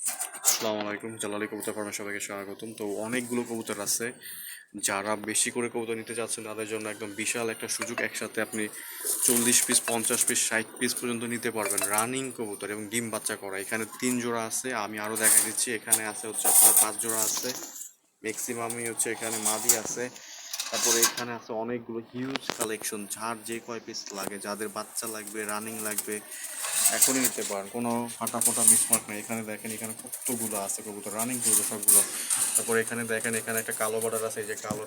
আসসালামু আলাইকুম, জালালি কবুতর ফার্মে সবাইকে স্বাগতম। তো অনেকগুলো কবুতর আছে, যারা বেশি করে কবুতর নিতে চাচ্ছেন তাদের জন্য একদম বিশাল একটা সুযোগ। একসাথে আপনি 40 পিস, 50 পিস, 60 পিস পর্যন্ত নিতে পারবেন রানিং কবুতর এবং ডিম বাচ্চা করা। এখানে 3 জোড়া আছে, আমি আরও দেখা দিচ্ছি। এখানে আছে হচ্ছে আপনার 5 জোড়া আছে, ম্যাক্সিমামই হচ্ছে এখানে মাদি আছে। তারপরে এখানে আছে অনেকগুলো হিউজ কালেকশন, যার যে কয় পিস লাগে, যাদের বাচ্চা লাগবে, রানিং লাগবে, এখনই নিতে পারেন। কোনো ফাটা ফোটা মিসমার্ক নেই। এখানে দেখেন, এখানে কতগুলো আছে কবুতর, রানিং কবুতর সবগুলো। তারপরে এখানে দেখেন, এখানে একটা কালো বর্ডার আছে, এই যে কালো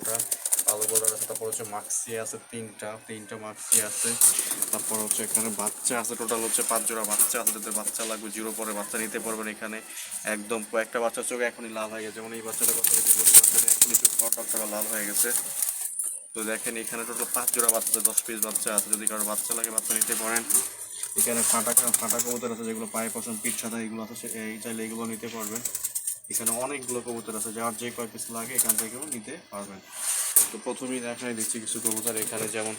বর্ডার আছে। তারপর হচ্ছে মাক্সি আছে তিনটা মাক্সি আছে। তারপর হচ্ছে এখানে বাচ্চা আছে, টোটাল হচ্ছে 5 জোড়া বাচ্চা আছে। যাদের বাচ্চা লাগবে, জিরো পরে বাচ্চা নিতে পারবেন এখানে। একদম কয়েকটা বাচ্চার চোখ এখনই লাল হয়ে গেছে, যেমন এই বাচ্চাটা কথা বলছি, বাচ্চাটা এখনই চোখ টকটকা লাল হয়ে গেছে। তো দেখেন, এখানে টোটাল 5 জোড়া বাচ্চা আছে, 10 পিস বাচ্চা আছে। যদি কারো বাচ্চা লাগে বাচ্চা নিতে পারেন। এখানে ফাটা কবুতর আছে, যেগুলো পায়ে পছন্দ পিঠ সাদা, এগুলো আছে, এই চাইলে এগুলো নিতে পারবেন। এখানে অনেকগুলো কবুতর আছে, যার যে কয় পিস লাগে এখান থেকেও নিতে পারবেন। তো প্রথমেই দেখাই দিচ্ছি কিছু কবুতর। এখানে যেমন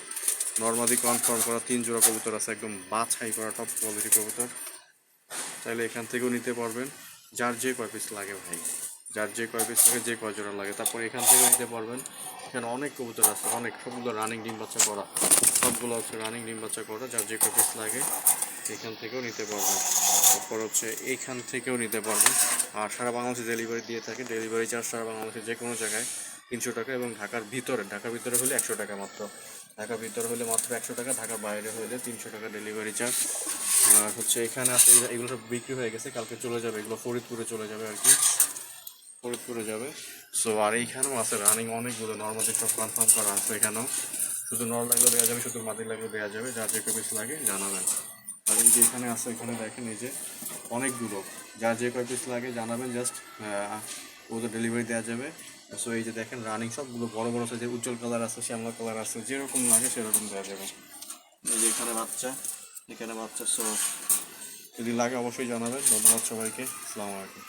নর্মালি কনফার্ম করা 3 জোড়া কবুতর আছে, একদম বাছাই করা টপ কোয়ালিটি কবুতর। চাইলে এখান থেকেও নিতে পারবেন, যার যে কয় পিস লাগে ভাই, যার যে কয় পিস লাগে, যে কয় জোড়া লাগে। তারপর এখান থেকেও নিতে পারবেন। এখানে অনেক কবুতর আছে, অনেক, সবগুলো রানিং ডিম বাচ্চা করা, সবগুলো হচ্ছে রানিং ডিম বাচ্চা করা। যার যে কয় পিস লাগে এখান থেকেও নিতে পারবেন। তারপর হচ্ছে এইখান থেকেও নিতে পারবেন। আর সারা বাংলাদেশে ডেলিভারি দিয়ে থাকে। ডেলিভারি চার্জ সারা বাংলাদেশে যে কোনো জায়গায় 300 টাকা, এবং ঢাকার ভিতরে হলে 100 টাকা মাত্র। ঢাকার ভিতরে হলে মাত্র 100 টাকা, ঢাকার বাইরে হলে 300 টাকা ডেলিভারি চার্জ। আর হচ্ছে এখানে আছে, এগুলো সব বিক্রি হয়ে গেছে, কালকে চলে যাবে, এগুলো ফরিদপুরে চলে যাবে আর কি, ফরিদপুরে যাবে। সো আর এইখানেও আছে রানিং অনেকগুলো, নর্মালি সব কনফার্ম করা আছে এখানেও। শুধু নর লাগলেও দেওয়া যাবে, শুধু মাদি লাগলেও দেওয়া যাবে, যার যে কয় পিস লাগে জানাবেন। আর এই যে এখানে আছে, এখানে দেখেন, এই যে অনেকগুলো, যার যে কয় পিস লাগে জানাবেন, জাস্ট ওদের ডেলিভারি দেওয়া যাবে। সো এই যে দেখেন, রানিং সবগুলো বড় বড় সাইজের, উজ্জ্বল কালার আছে, শ্যামলা কালার আছে, যেরকম লাগে সেরকম দেওয়া যাবে। এই যে এখানে বাচ্চা। সো যদি লাগে অবশ্যই জানাবেন। ধন্যবাদ সবাইকে, আসসালামু আলাইকুম।